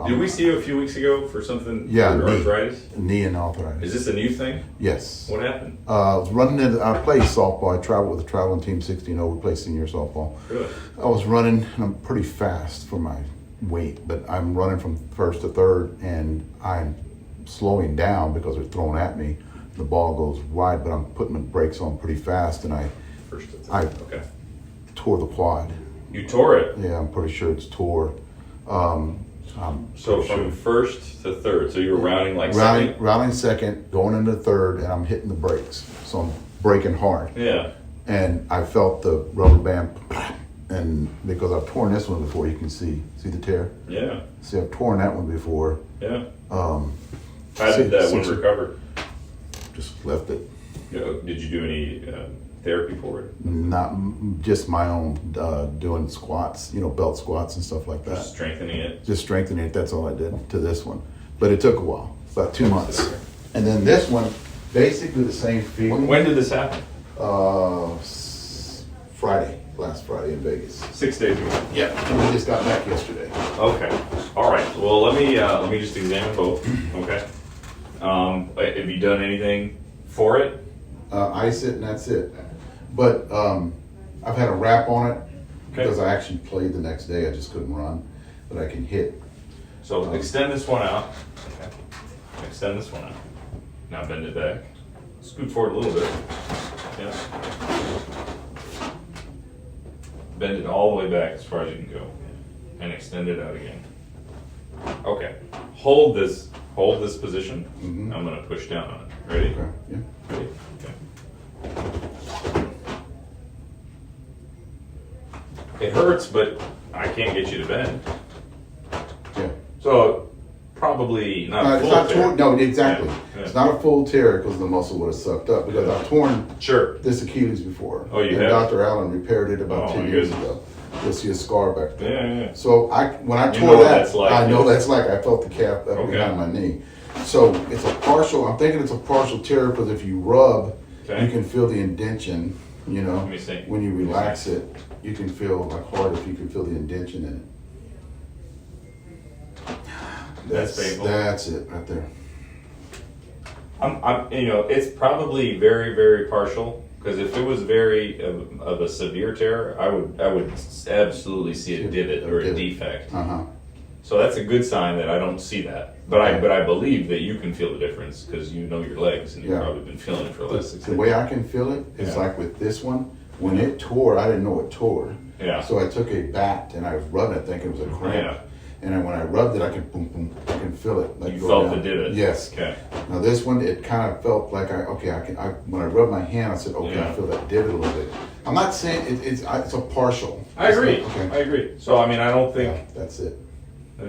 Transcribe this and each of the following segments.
Did we see you a few weeks ago for something? Yeah, for arthritis. Knee and arthritis. Is this a new thing? Yes. What happened? I was running in. I played softball. I traveled with the traveling team 16-0. We played senior softball. Good. I was running, and I'm pretty fast for my weight, but I'm running from first to third, and I'm slowing down because they're throwing at me. The ball goes wide, but I'm putting the brakes on pretty fast, and I Okay. tore the quad. You tore it. Yeah, I'm pretty sure it's tore. So from first to third, so you were rounding like second? Rounding second, going into third, and I'm hitting the brakes. So I'm braking hard. Yeah. And I felt the rubber band, and because I've torn this one before, you can see the tear? Yeah. See, I've torn that one before. Yeah. How did that one recover? Just left it. Did you do any therapy for it? Not just my own doing squats, belt squats and stuff like that. Just strengthening it? Just strengthening it, that's all I did to this one. But it took a while, about 2 months. And then this one, basically the same feeling. When did this happen? Last Friday in Vegas. 6 days ago. Yeah, and we just got back yesterday. Okay. All right. Well, let me just examine both. Okay. Have you done anything for it? Ice it and that's it. But I've had a wrap on it because I actually played the next day. I just couldn't run, but I can hit. So extend this one out. Okay. Extend this one out. Now bend it back. Scoot forward a little bit. Yeah. Bend it all the way back as far as you can go, and extend it out again. Okay. Hold this position. Mm-hmm. I'm going to push down on it. Ready? Okay. Yeah. Ready? Okay. It hurts, but I can't get you to bend. Yeah. So probably not a full tear. No, exactly. Yeah. It's not a full tear because the muscle would have sucked up. Because I've torn Sure. this Achilles before. Oh, you and have? Dr. Allen repaired it about 10 years ago. You'll see a scar back there. Yeah. So when I You tore know what that, that's like. I know that's like. I felt the calf up Okay. behind my knee. So it's a partial. I'm thinking it's a partial tear because if you rub, Okay. you can feel the indention. Let me see. When you relax it, you can feel like hard if you can feel the indention in it. That's painful. That's it right there. It's probably very, very partial. Because if it was very of a severe tear, I would absolutely see a divot or a defect. So that's a good sign that I don't see that. But I believe that you can feel the difference because you know your legs and you've probably been feeling it for the last 6 The days. way I can feel it is like with this one. When it tore, I didn't know it tore. Yeah. So I took a bat and I was rubbing it thinking it was a cramp. Yeah. And then when I rubbed it, I could boom, boom. I can feel it. You felt the divot. Yes. Okay. Now this one, it kind of felt like when I rubbed my hand, I said, okay, Yeah. I feel that divot a little bit. I'm not saying it's a partial. I agree. Okay. I agree. So I don't think. Yeah, that's it.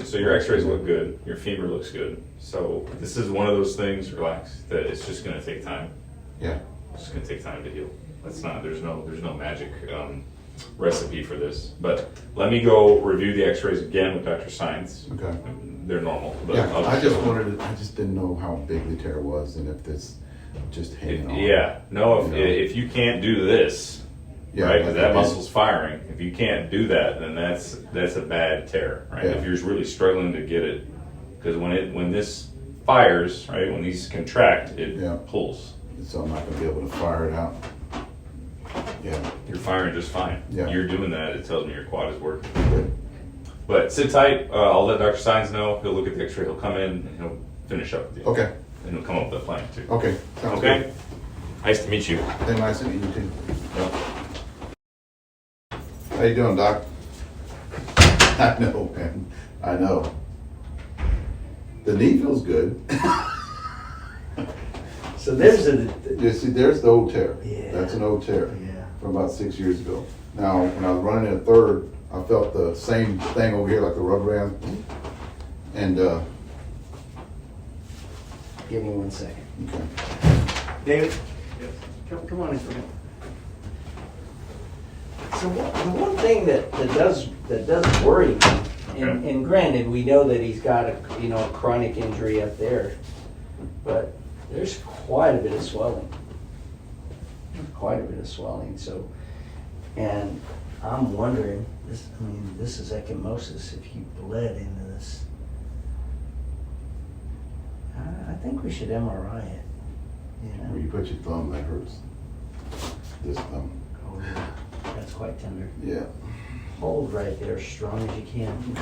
So your X-rays look good. Your femur looks good. So this is one of those things. Relax. That it's just going to take time. Yeah. It's just going to take time to heal. That's not. There's no magic recipe for this. But let me go review the X-rays again with Dr. Science. Okay. They're normal. But Yeah. I just didn't know how big the tear was and if this just hanging on. Yeah. No. If you can't do this. Yeah, right, because like that muscle's firing. If you can't do that, then that's a bad tear, right? Yeah. If you're really struggling to get it, because when this fires, right, when these contract, it pulls. So I'm not going to be able to fire it out. Yeah. You're firing just fine. Yeah. You're doing that. It tells me your quad is working. Good. But sit tight. I'll let Dr. Sines know. He'll look at the X-ray. He'll come in and he'll finish up with you. Okay. And he'll come up with a plan too. Okay. Sounds Okay. good. Nice to meet you. Hey, nice to meet you too. Yep. How you doing, Doc? I know, man. I know. The knee feels good. So there's You see, there's the old tear. Yeah. That's an old tear. Yeah. From about 6 years ago. Now, when I was running in third, I felt the same thing over here, like the rubber band. And, Give me 1 second. okay. David? Yes. Come on in for a minute. So the one thing that does worry me, and granted, we know that he's got a chronic injury up there, but there's quite a bit of swelling. So, and I'm wondering, this is ecchymosis. If you bled into this, I think we should MRI it. You Where know? you put your thumb, that hurts. This thumb. Oh, yeah. That's quite tender. Yeah. Hold right there as strong as you can.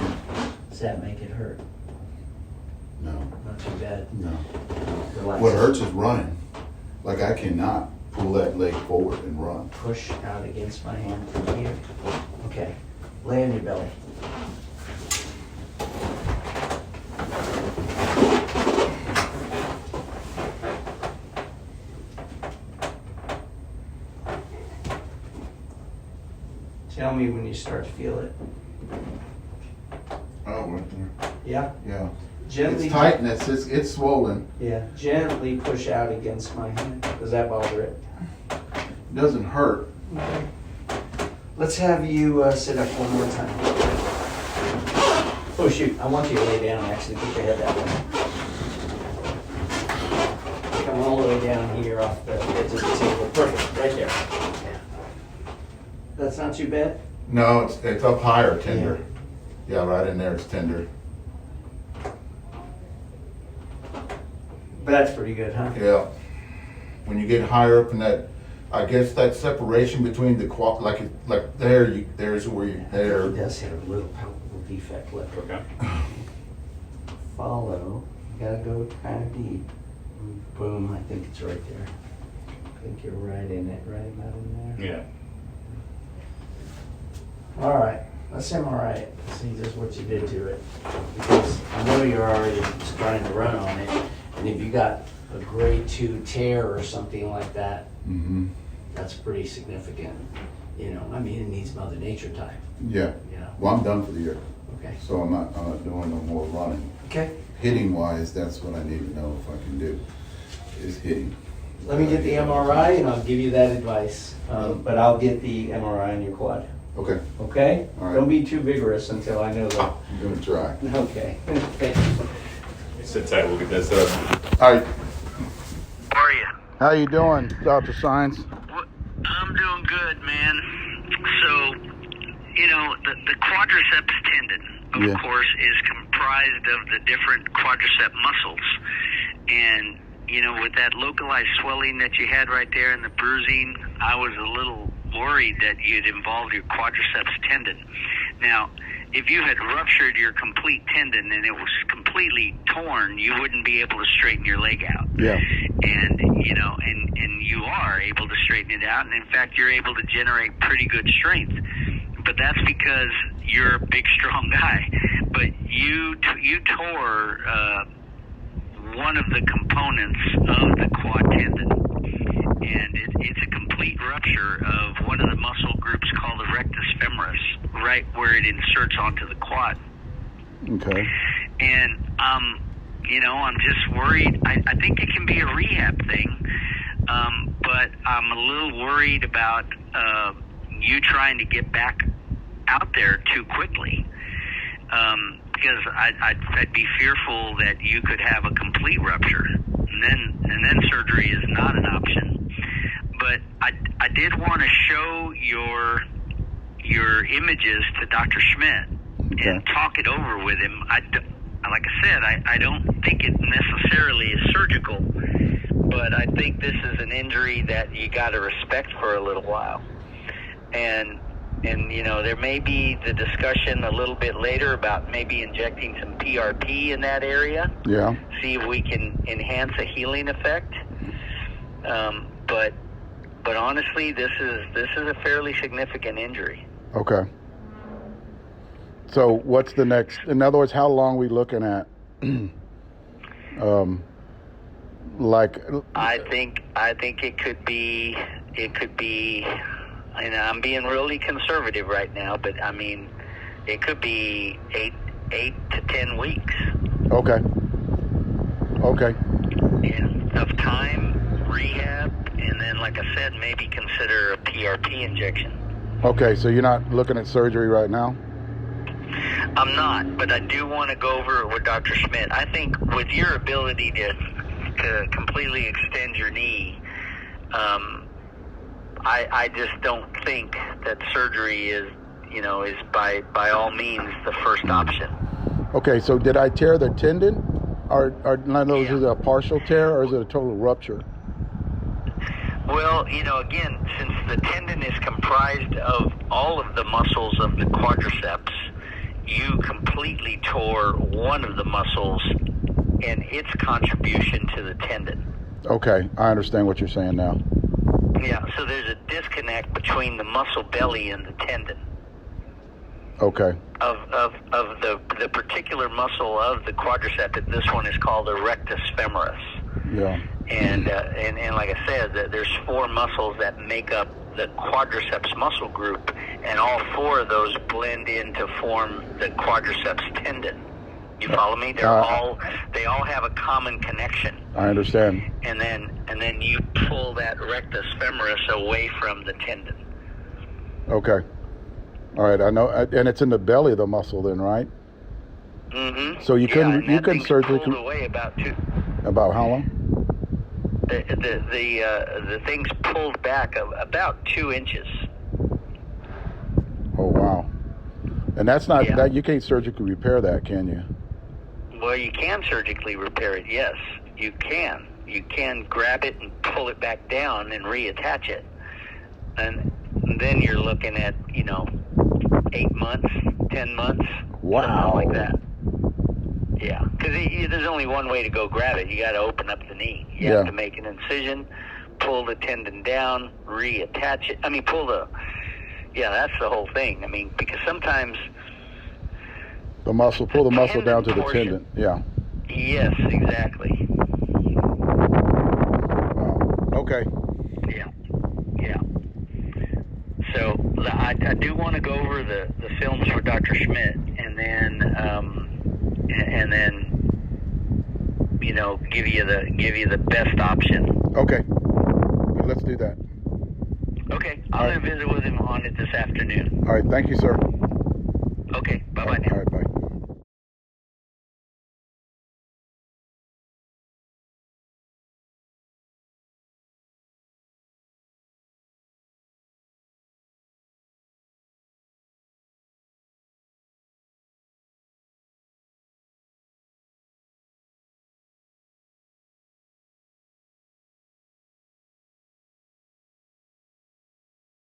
Does that make it hurt? No. Not too bad. No. Relax. What hurts is running. Like I cannot pull that leg forward and run. Push out against my hand from here. Okay. Lay on your belly. Tell me when you start to feel it. Oh, right there. Yeah? Yeah. Gently. It's tightness. It's swollen. Yeah. Gently push out against my hand. Does that bother it? It doesn't hurt. Okay. Let's have you sit up one more time. Oh shoot, I want you to lay down actually, put your head that way. Come all the way down here off the edge of the table. Perfect, right there. Yeah. That's not too bad? No, it's up higher, tender. Yeah, right in there, it's tender. But that's pretty good, huh? Yeah. When you get higher up in that, I guess that separation between the like there's where you there. He does have a little palpable defect left. Okay. Follow. You gotta go kind of deep. Boom, I think it's right there. I think you're right in it, right about in there. Yeah. All right, let's MRI it, see just what you did to it. Because I know you're already starting to run on it, and if you got a grade 2 tear or something like that, Mm-hmm. that's pretty significant. You know, I mean, it needs Mother Nature time, Yeah. you know? Well, I'm done for the year, Okay. so I'm not doing no more running. Okay, Hitting wise, that's what I need to know if I can do, is hitting. let me get the MRI and I'll give you that advice. But I'll get the MRI on your quad, Okay, okay? All right. Don't be too vigorous until I know that. I'm gonna try. Okay, thank you. Sit tight. We'll get that set up. All right, How are you? how you doing, Dr. Science? Well, I'm doing good, man. So, you know, the quadriceps tendon, of course, is comprised of the different quadricep muscles. And, you know, with that localized swelling that you had right there and the bruising, I was a little worried that you'd involved your quadriceps tendon. Now, if you had ruptured your complete tendon and it was completely torn, you wouldn't be able to straighten your leg out. Yeah. And, you know, and you are able to straighten it out. And in fact, you're able to generate pretty good strength. But that's because you're a big, strong guy. But you tore one of the components of the quad tendon. And it's a complete rupture of one of the muscle groups called the rectus femoris, right where it inserts onto the quad. Okay. And, you know, I'm just worried. I think it can be a rehab thing, but I'm a little worried about you trying to get back out there too quickly. Because I'd be fearful that you could have a complete rupture, and then surgery is not an option. But I did want to show your images to Dr. Schmidt and talk it over with him. Like I said, I don't think it necessarily is surgical, but I think this is an injury that you got to respect for a little while. And you know, there may be the discussion a little bit later about maybe injecting some PRP in that area. Yeah. See if we can enhance a healing effect. But honestly, this is a fairly significant injury. Okay. So what's the next? In other words, how long are we looking at? I think it could be, and I'm being really conservative right now, but I mean, it could be 8 to 10 weeks. Okay. And of time, rehab, and then, like I said, maybe consider a PRP injection. Okay, so you're not looking at surgery right now? I'm not, but I do want to go over it with Dr. Schmidt. I think with your ability to completely extend your knee, I just don't think that surgery is by all means the first option. Okay, so did I tear the tendon? Is it a partial tear or is it a total rupture? Well, again, since the tendon is comprised of all of the muscles of the quadriceps, you completely tore one of the muscles and its contribution to the tendon. Okay, I understand what you're saying now. Yeah, so there's a disconnect between the muscle belly and the tendon. Okay. Of the particular muscle of the quadricep. This one is called the rectus femoris. Yeah. And like I said, there's 4 muscles that make up the quadriceps muscle group, and all 4 of those blend in to form the quadriceps tendon. You follow me? They all have a common connection. I understand. And then you pull that rectus femoris away from the tendon. Okay. All right, I know, and it's in the belly of the muscle then, right? Mm-hmm. So you couldn't surgically pulled away about 2. About how long? The thing's pulled back about 2 inches. Oh wow! And that's not that you can't surgically repair that, can you? Well, you can surgically repair it. Yes, you can. You can grab it and pull it back down and reattach it, and then you're looking at 8 months, 10 months, wow, something like that. Yeah, because there's only one way to go grab it. You got to open up the knee. You have to make an incision, pull the tendon down, reattach it. That's the whole thing. I mean, because sometimes pull the muscle down to the tendon. Yeah. Yes, exactly. Wow. Okay. Yeah. So I do want to go over the films for Dr. Schmidt, and then give you the best option. Okay. Let's do that. Okay, I'm going to visit with him on it this afternoon. All right. Thank you, sir. Okay. Bye-bye now. All right. Bye.